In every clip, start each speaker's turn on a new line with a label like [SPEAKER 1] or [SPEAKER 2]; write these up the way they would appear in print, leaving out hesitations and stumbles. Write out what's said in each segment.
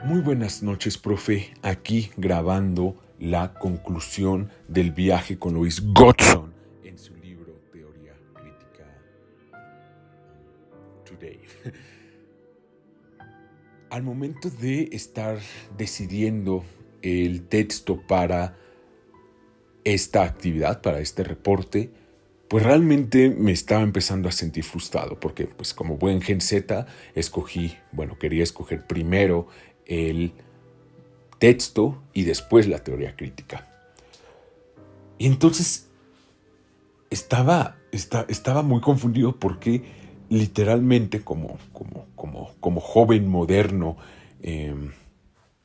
[SPEAKER 1] Muy buenas noches, profe. Aquí grabando la conclusión del viaje con Louis Godson en su libro Teoría Crítica Today. Al momento de estar decidiendo el texto para esta actividad, para este reporte, pues realmente me estaba empezando a sentir frustrado porque, pues como buen Gen Z, quería escoger primero el texto y después la teoría crítica. Y entonces estaba muy confundido porque literalmente como joven moderno,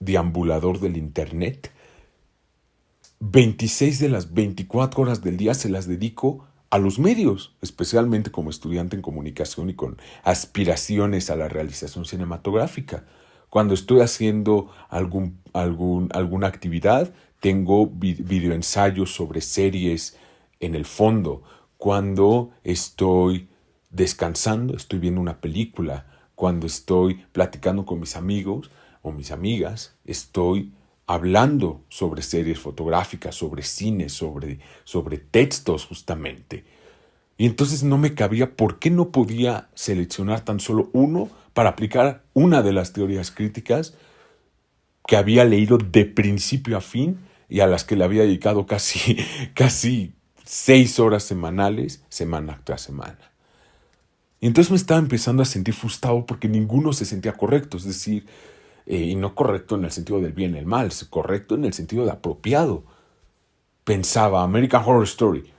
[SPEAKER 1] deambulador del internet, 26 de las 24 horas del día se las dedico a los medios, especialmente como estudiante en comunicación y con aspiraciones a la realización cinematográfica. Cuando estoy haciendo alguna actividad, tengo videoensayos sobre series en el fondo. Cuando estoy descansando, estoy viendo una película. Cuando estoy platicando con mis amigos o mis amigas, estoy hablando sobre series fotográficas, sobre cine, sobre textos justamente. Y entonces no me cabía por qué no podía seleccionar tan solo uno para aplicar una de las teorías críticas que había leído de principio a fin y a las que le había dedicado casi 6 horas semanales, semana tras semana. Y entonces me estaba empezando a sentir frustrado porque ninguno se sentía correcto, es decir, y no correcto en el sentido del bien y el mal, correcto en el sentido de apropiado. Pensaba, American Horror Story,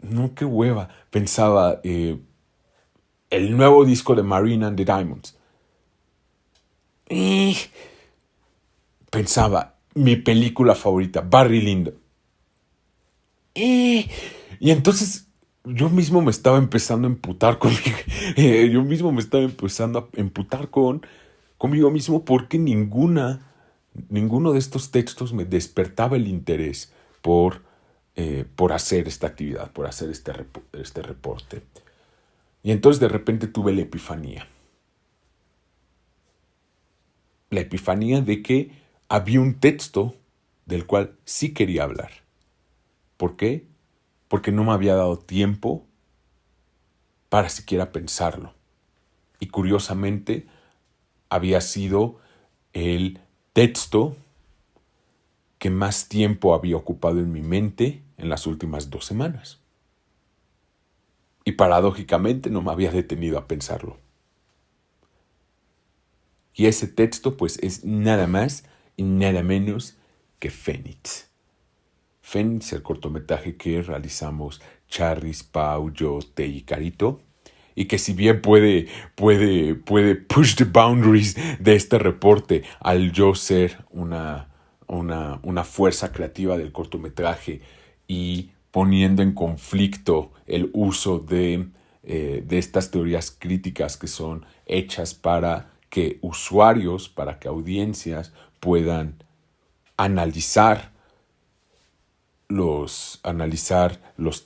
[SPEAKER 1] no, qué hueva. Pensaba, el nuevo disco de Marina and the Diamonds. Pensaba, mi película favorita, Barry Lyndon. Y entonces yo mismo me estaba empezando a emputar yo mismo me estaba empezando a emputar conmigo mismo porque ninguno de estos textos me despertaba el interés por hacer esta actividad, por hacer este reporte. Y entonces de repente tuve la epifanía. La epifanía de que había un texto del cual sí quería hablar. ¿Por qué? Porque no me había dado tiempo para siquiera pensarlo. Y curiosamente había sido el texto que más tiempo había ocupado en mi mente en las últimas 2 semanas. Y paradójicamente no me había detenido a pensarlo. Y ese texto pues es nada más y nada menos que Fénix. Fénix, el cortometraje que realizamos Charris, Pau, yo, Te y Carito, y que si bien puede push the boundaries de este reporte al yo ser una fuerza creativa del cortometraje y poniendo en conflicto el uso de estas teorías críticas que son hechas para que usuarios, para que audiencias puedan analizar los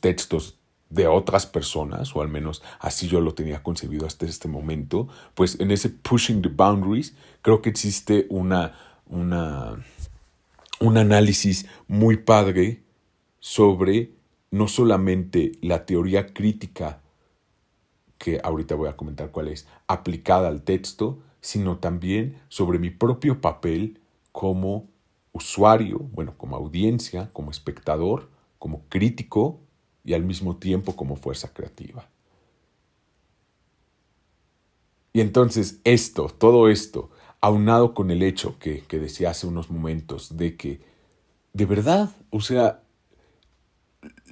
[SPEAKER 1] textos de otras personas, o al menos así yo lo tenía concebido hasta este momento, pues en ese pushing the boundaries creo que existe un análisis muy padre sobre no solamente la teoría crítica, que ahorita voy a comentar cuál es, aplicada al texto, sino también sobre mi propio papel como usuario, como audiencia, como espectador, como crítico y al mismo tiempo como fuerza creativa. Y entonces todo esto, aunado con el hecho que decía hace unos momentos de que, de verdad, o sea,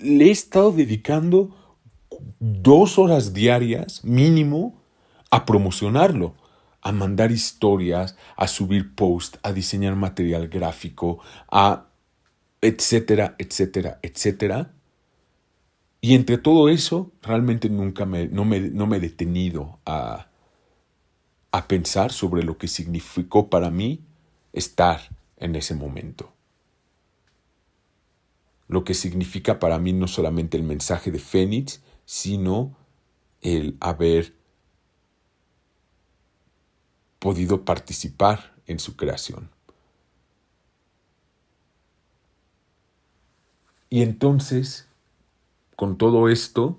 [SPEAKER 1] le he estado dedicando 2 horas diarias mínimo a promocionarlo, a mandar historias, a subir posts, a diseñar material gráfico, a etcétera, etcétera, etcétera. Y entre todo eso, realmente no me he detenido a pensar sobre lo que significó para mí estar en ese momento. Lo que significa para mí no solamente el mensaje de Fénix, sino el haber podido participar en su creación. Y entonces, con todo esto,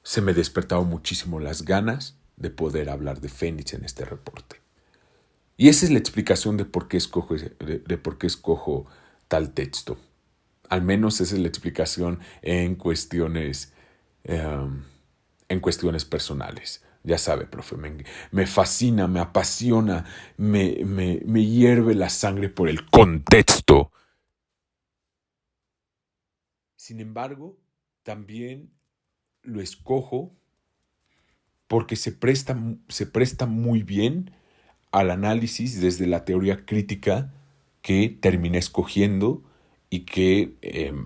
[SPEAKER 1] se me despertaron muchísimo las ganas de poder hablar de Fénix en este reporte. Y esa es la explicación de por qué escojo tal texto. Al menos esa es la explicación en cuestiones personales. Ya sabe, profe, me fascina, me apasiona, me hierve la sangre por el contexto. Sin embargo, también lo escojo porque se presta muy bien al análisis desde la teoría crítica que terminé escogiendo y que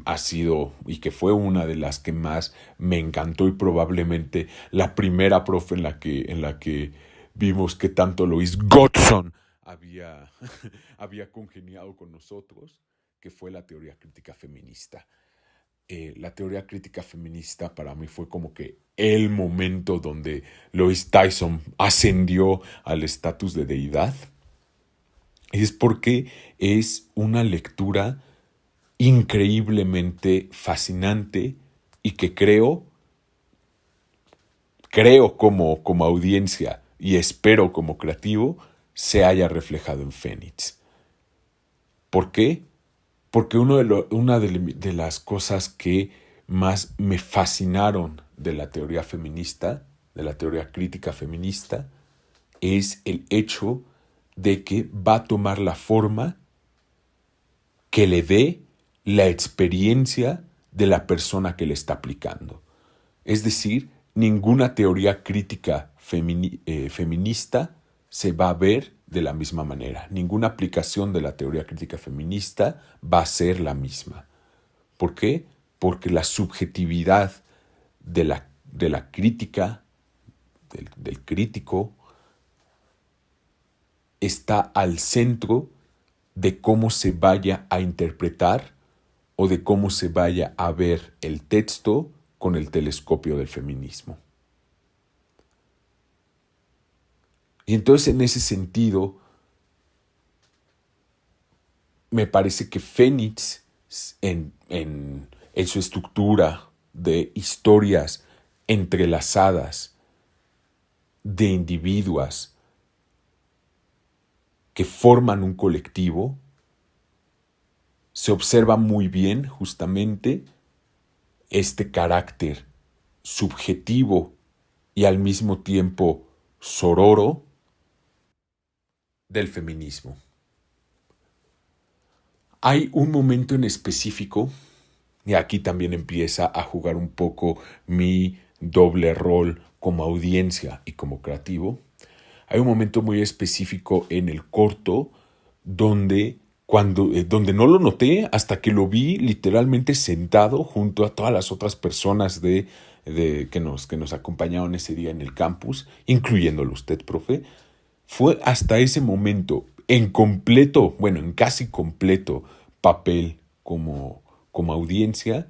[SPEAKER 1] ha sido y que fue una de las que más me encantó y probablemente la primera profe en la que vimos que tanto Lois Godson había, había congeniado con nosotros, que fue la teoría crítica feminista. La teoría crítica feminista para mí fue como que el momento donde Lois Tyson ascendió al estatus de deidad. Es porque es una lectura increíblemente fascinante y que creo como audiencia y espero como creativo se haya reflejado en Fénix. ¿Por qué? Porque una de las cosas que más me fascinaron de la teoría feminista, de la teoría crítica feminista, es el hecho de que va a tomar la forma que le dé la experiencia de la persona que le está aplicando. Es decir, ninguna teoría crítica feminista se va a ver de la misma manera. Ninguna aplicación de la teoría crítica feminista va a ser la misma. ¿Por qué? Porque la subjetividad de la crítica, del crítico, está al centro de cómo se vaya a interpretar o de cómo se vaya a ver el texto con el telescopio del feminismo. Y entonces en ese sentido, me parece que Fénix, en su estructura de historias entrelazadas de individuas que forman un colectivo, se observa muy bien justamente este carácter subjetivo y al mismo tiempo sororo del feminismo. Hay un momento en específico, y aquí también empieza a jugar un poco mi doble rol como audiencia y como creativo. Hay un momento muy específico en el corto donde no lo noté hasta que lo vi literalmente sentado junto a todas las otras personas que nos acompañaron ese día en el campus, incluyéndolo usted, profe. Fue hasta ese momento, en casi completo papel como audiencia,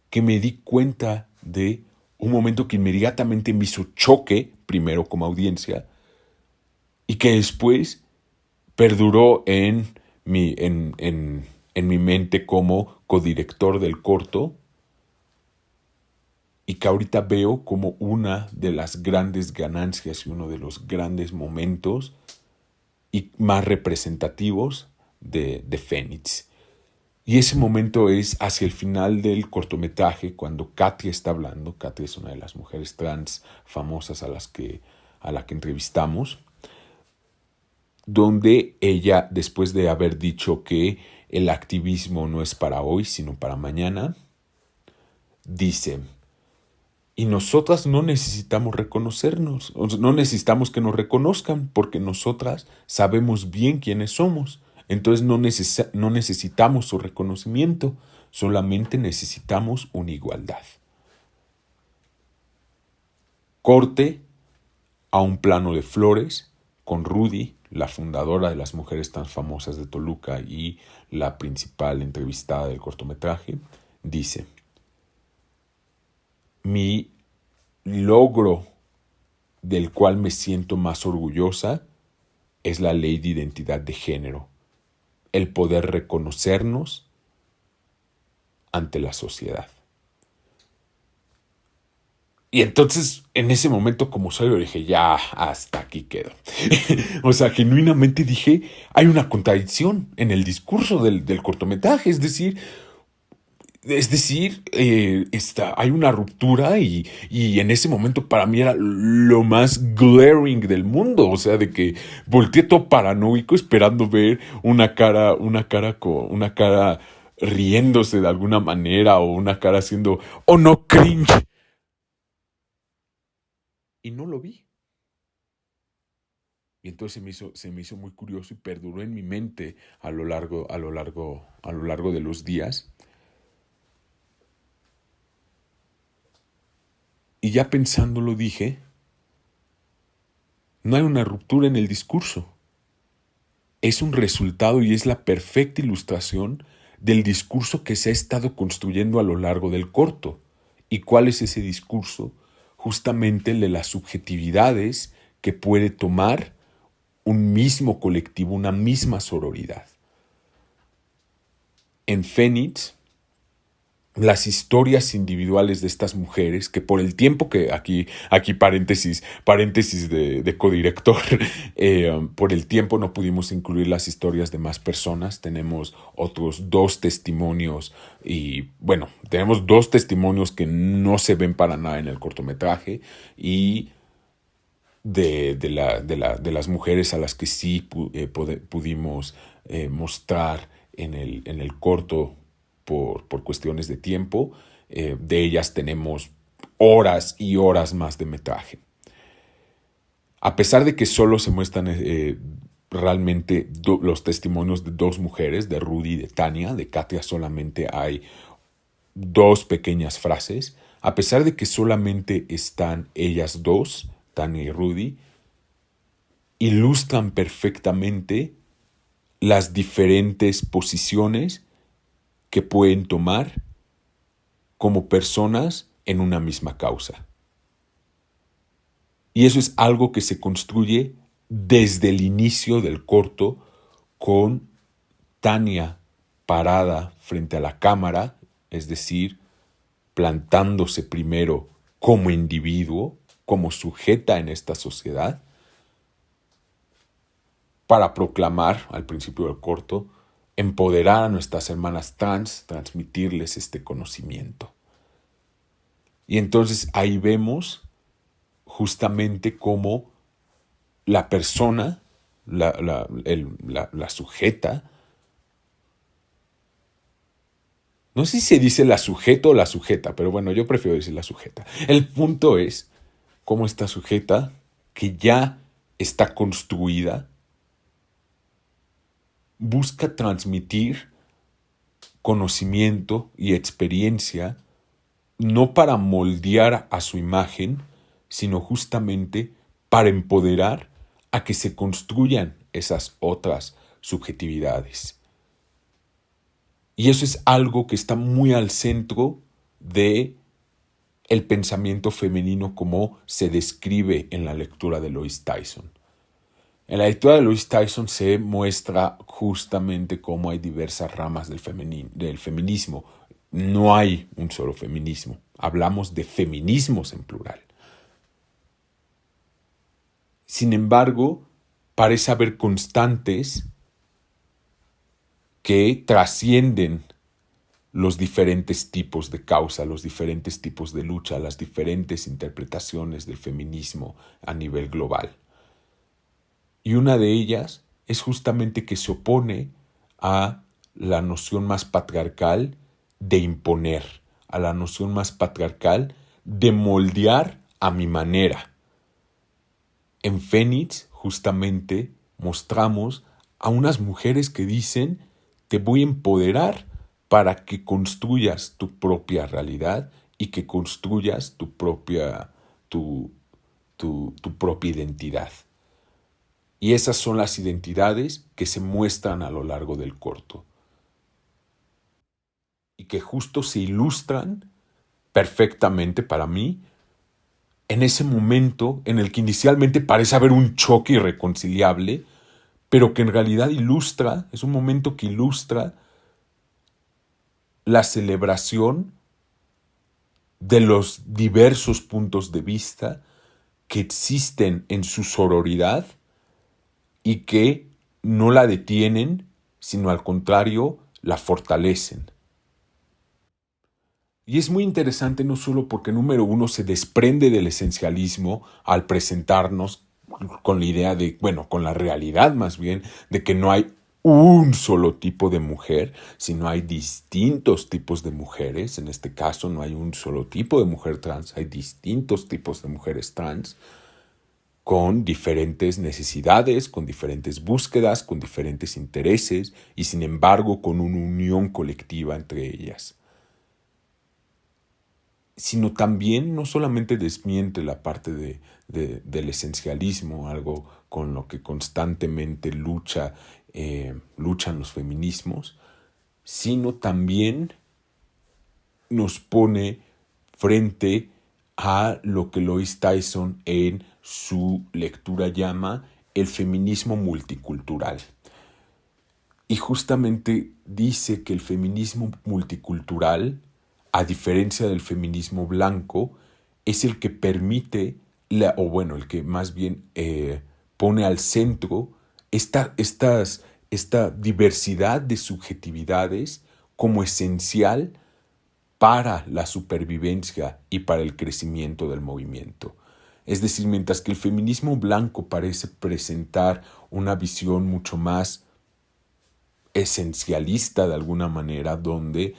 [SPEAKER 1] que me di cuenta de un momento que inmediatamente me hizo choque, primero como audiencia, y que después perduró en mi mente como codirector del corto, y que ahorita veo como una de las grandes ganancias y uno de los grandes momentos y más representativos de Fénix. Y ese momento es hacia el final del cortometraje, cuando Katia está hablando. Katia es una de las mujeres trans famosas a la que entrevistamos, donde ella, después de haber dicho que el activismo no es para hoy, sino para mañana, dice: y nosotras no necesitamos reconocernos, no necesitamos que nos reconozcan, porque nosotras sabemos bien quiénes somos. Entonces no necesitamos su reconocimiento, solamente necesitamos una igualdad. Corte a un plano de flores con Rudy, la fundadora de las mujeres tan famosas de Toluca y la principal entrevistada del cortometraje. Dice: mi logro del cual me siento más orgullosa es la ley de identidad de género, el poder reconocernos ante la sociedad. Y entonces, en ese momento, como soy, yo dije, ya, hasta aquí quedo. O sea, genuinamente dije, hay una contradicción en el discurso del cortometraje. Hay una ruptura y en ese momento para mí era lo más glaring del mundo. O sea, de que volteé todo paranoico esperando ver una cara riéndose de alguna manera o una cara haciendo, oh no, cringe. Y no lo vi. Y entonces se me hizo muy curioso y perduró en mi mente a lo largo de los días. Y ya pensándolo dije, no hay una ruptura en el discurso. Es un resultado y es la perfecta ilustración del discurso que se ha estado construyendo a lo largo del corto. ¿Y cuál es ese discurso? Justamente el de las subjetividades que puede tomar un mismo colectivo, una misma sororidad. En Fénix, las historias individuales de estas mujeres, que por el tiempo que aquí paréntesis de codirector, por el tiempo no pudimos incluir las historias de más personas. Tenemos otros 2 testimonios y bueno, tenemos 2 testimonios que no se ven para nada en el cortometraje y de las mujeres a las que sí pudimos mostrar en el corto por cuestiones de tiempo. De ellas tenemos horas y horas más de metraje. A pesar de que solo se muestran realmente los testimonios de 2 mujeres, de Rudy y de Tania, de Katia solamente hay 2 pequeñas frases. A pesar de que solamente están ellas 2, Tania y Rudy, ilustran perfectamente las diferentes posiciones que pueden tomar como personas en una misma causa. Y eso es algo que se construye desde el inicio del corto con Tania parada frente a la cámara, es decir, plantándose primero como individuo, como sujeta en esta sociedad, para proclamar al principio del corto, empoderar a nuestras hermanas trans, transmitirles este conocimiento. Y entonces ahí vemos justamente cómo la persona, la sujeta, no sé si se dice la sujeta o la sujeta, pero bueno, yo prefiero decir la sujeta. El punto es cómo esta sujeta, que ya está construida, busca transmitir conocimiento y experiencia no para moldear a su imagen, sino justamente para empoderar a que se construyan esas otras subjetividades. Y eso es algo que está muy al centro de el pensamiento femenino como se describe en la lectura de Lois Tyson. En la lectura de Lois Tyson se muestra justamente cómo hay diversas ramas del feminismo. No hay un solo feminismo. Hablamos de feminismos en plural. Sin embargo, parece haber constantes que trascienden los diferentes tipos de causa, los diferentes tipos de lucha, las diferentes interpretaciones del feminismo a nivel global. Y una de ellas es justamente que se opone a la noción más patriarcal de imponer, a la noción más patriarcal de moldear a mi manera. En Fénix, justamente, mostramos a unas mujeres que dicen: te voy a empoderar para que construyas tu propia realidad y que construyas tu propia identidad. Y esas son las identidades que se muestran a lo largo del corto. Y que justo se ilustran perfectamente para mí en ese momento en el que inicialmente parece haber un choque irreconciliable, pero que en realidad ilustra, es un momento que ilustra la celebración de los diversos puntos de vista que existen en su sororidad y que no la detienen, sino al contrario, la fortalecen. Y es muy interesante no solo porque, número uno, se desprende del esencialismo al presentarnos con la idea de, bueno, con la realidad más bien, de que no hay un solo tipo de mujer, sino hay distintos tipos de mujeres. En este caso no hay un solo tipo de mujer trans, hay distintos tipos de mujeres trans con diferentes necesidades, con diferentes búsquedas, con diferentes intereses y sin embargo con una unión colectiva entre ellas. Sino también no solamente desmiente la parte del esencialismo, algo con lo que constantemente luchan los feminismos, sino también nos pone frente a lo que Lois Tyson en su lectura llama el feminismo multicultural. Y justamente dice que el feminismo multicultural, a diferencia del feminismo blanco, es el que permite, el que más bien pone al centro esta diversidad de subjetividades como esencial para la supervivencia y para el crecimiento del movimiento. Es decir, mientras que el feminismo blanco parece presentar una visión mucho más esencialista de alguna manera, donde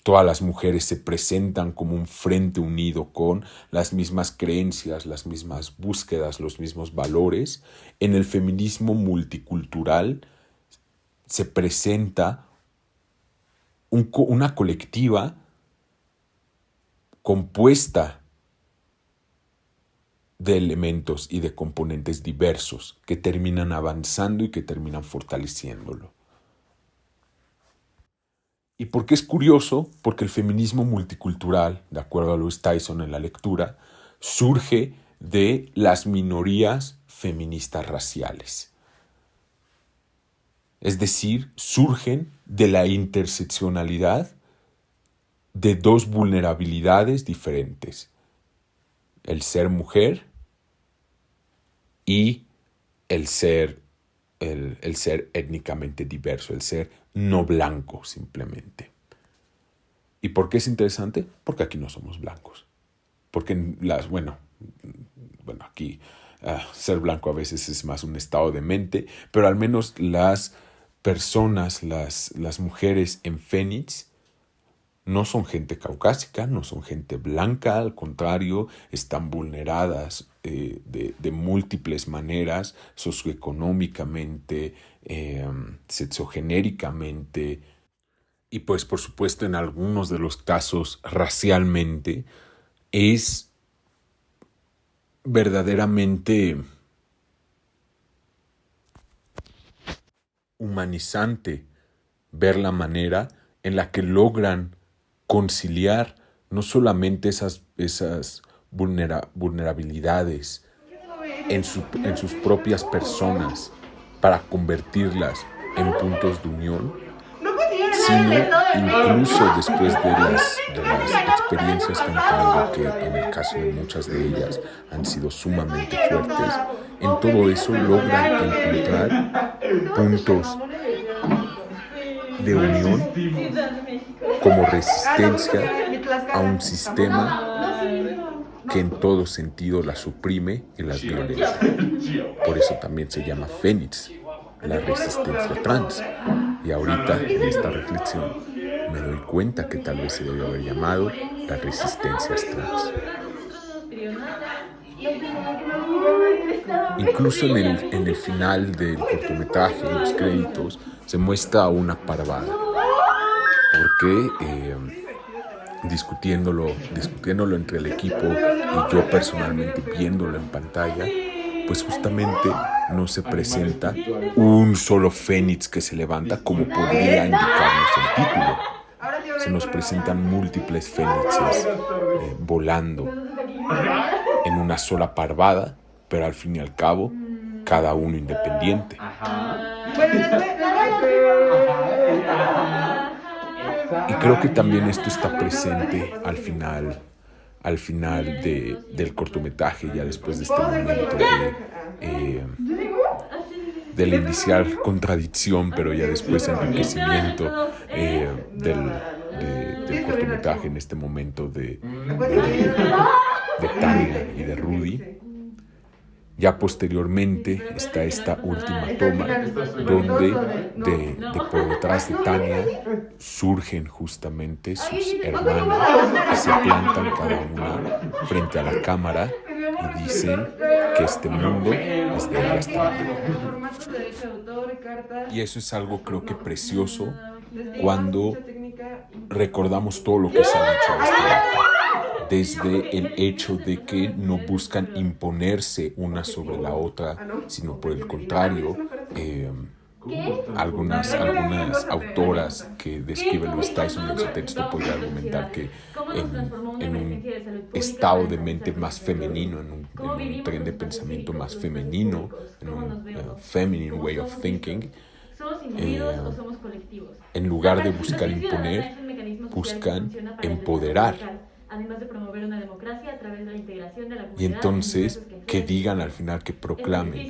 [SPEAKER 1] todas las mujeres se presentan como un frente unido con las mismas creencias, las mismas búsquedas, los mismos valores, en el feminismo multicultural se presenta una colectiva compuesta de elementos y de componentes diversos que terminan avanzando y que terminan fortaleciéndolo. ¿Y por qué es curioso? Porque el feminismo multicultural, de acuerdo a Lois Tyson en la lectura, surge de las minorías feministas raciales. Es decir, surgen de la interseccionalidad de dos vulnerabilidades diferentes: el ser mujer y el ser étnicamente diverso, el ser no blanco simplemente. ¿Y por qué es interesante? Porque aquí no somos blancos. Porque aquí ser blanco a veces es más un estado de mente, pero al menos las personas, las mujeres en Fénix, no son gente caucásica, no son gente blanca, al contrario, están vulneradas de múltiples maneras, socioeconómicamente, sexogenéricamente y pues por supuesto en algunos de los casos racialmente. Es verdaderamente humanizante ver la manera en la que logran conciliar no solamente esas vulnerabilidades en sus propias personas para convertirlas en puntos de unión, sino incluso después de las experiencias que han tenido, que en el caso de muchas de ellas han sido sumamente fuertes, en todo eso logran encontrar puntos de unión como resistencia a un sistema que en todo sentido las suprime y las violenta. Por eso también se llama Fénix, la resistencia trans. Y ahorita en esta reflexión me doy cuenta que tal vez se debe haber llamado las resistencias trans. Incluso en el final del cortometraje, en los créditos, se muestra una parvada. Porque discutiéndolo entre el equipo y yo personalmente viéndolo en pantalla, pues justamente no se presenta un solo fénix que se levanta como podría indicarnos el título. Se nos presentan múltiples fénixes volando en una sola parvada, pero al fin y al cabo cada uno independiente. Y creo que también esto está presente al final del cortometraje, ya después de este momento de la inicial contradicción, pero ya después enriquecimiento del cortometraje, en este momento de Tania y de Rudy. Ya posteriormente está esta última toma donde por detrás de Tania surgen justamente sus hermanas que se plantan cada una frente a la cámara y dicen que este mundo es de ellas también. Y eso es algo, creo que precioso, cuando recordamos todo lo que se ha dicho hasta ahora. Desde el hecho de que no buscan imponerse una sobre la otra, sino por el contrario, algunas autoras que describe Louise Tyson en su texto podrían argumentar que en un estado de mente más femenino, en un tren de pensamiento más femenino, en un feminine way of thinking, en lugar de buscar imponer, buscan empoderar.
[SPEAKER 2] Además de promover una democracia a través de la integración de la comunidad.
[SPEAKER 1] Y entonces que digan al final, que proclamen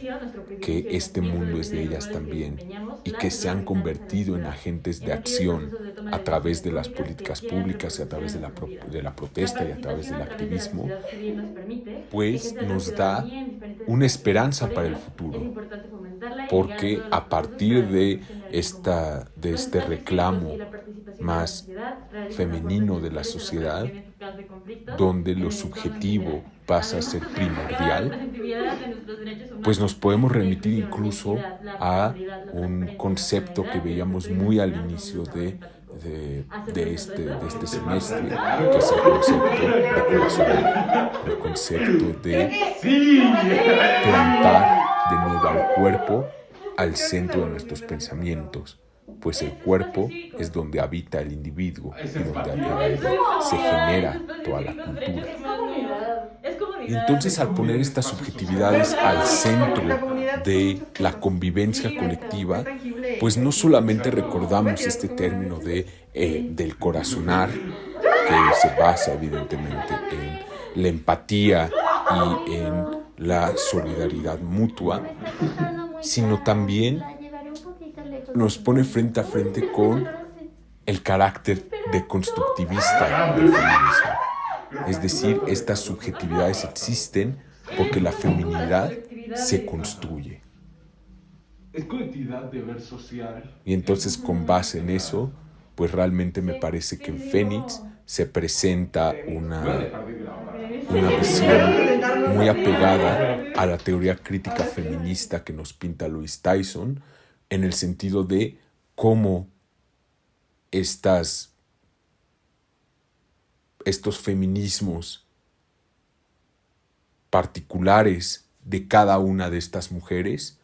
[SPEAKER 1] que este mundo es de ellas también y que se han convertido en agentes de acción a través de las políticas públicas y a través de la protesta y a través del activismo, pues nos da una esperanza para el futuro, porque a partir de este reclamo más femenino de la sociedad, donde lo subjetivo pasa a ser primordial, pues nos podemos remitir incluso a un concepto que veíamos muy al inicio de este semestre, que es el concepto de corazonar, el concepto de plantar de nuevo al cuerpo al centro de nuestros pensamientos, pues el cuerpo es donde habita el individuo y donde se genera toda la cultura. Y entonces, al poner estas subjetividades al centro de la convivencia colectiva, pues no solamente recordamos este término del corazonar, que se basa evidentemente en la empatía y en la solidaridad mutua, sino también nos pone frente a frente con el carácter deconstructivista del feminismo. Es decir, estas subjetividades existen porque la feminidad se construye.
[SPEAKER 3] Es colectividad, deber social.
[SPEAKER 1] Y entonces, con base en eso, pues realmente me parece que en Fénix se presenta una visión muy apegada a la teoría crítica feminista que nos pinta Louise Tyson, en el sentido de cómo estos feminismos particulares de cada una de estas mujeres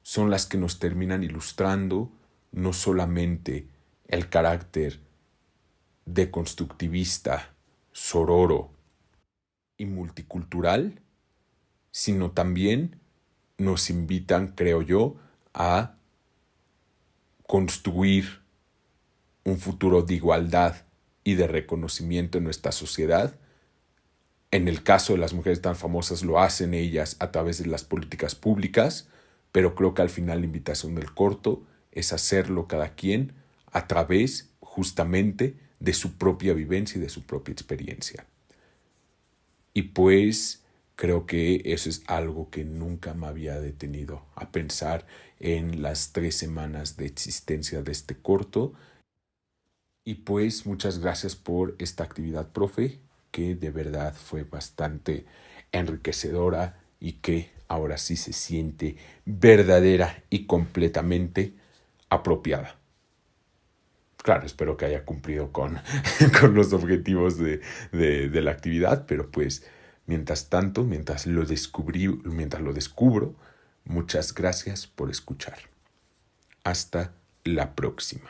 [SPEAKER 1] son las que nos terminan ilustrando no solamente el carácter deconstructivista, sororo y multicultural, sino también nos invitan, creo yo, a construir un futuro de igualdad y de reconocimiento en nuestra sociedad. En el caso de las mujeres tan famosas lo hacen ellas a través de las políticas públicas, pero creo que al final la invitación del corto es hacerlo cada quien a través justamente de su propia vivencia y de su propia experiencia. Y pues creo que eso es algo que nunca me había detenido a pensar en las 3 semanas de existencia de este corto. Y pues muchas gracias por esta actividad, profe, que de verdad fue bastante enriquecedora y que ahora sí se siente verdadera y completamente apropiada. Claro, espero que haya cumplido con los objetivos de la actividad, pero pues mientras tanto, mientras lo descubro, muchas gracias por escuchar. Hasta la próxima.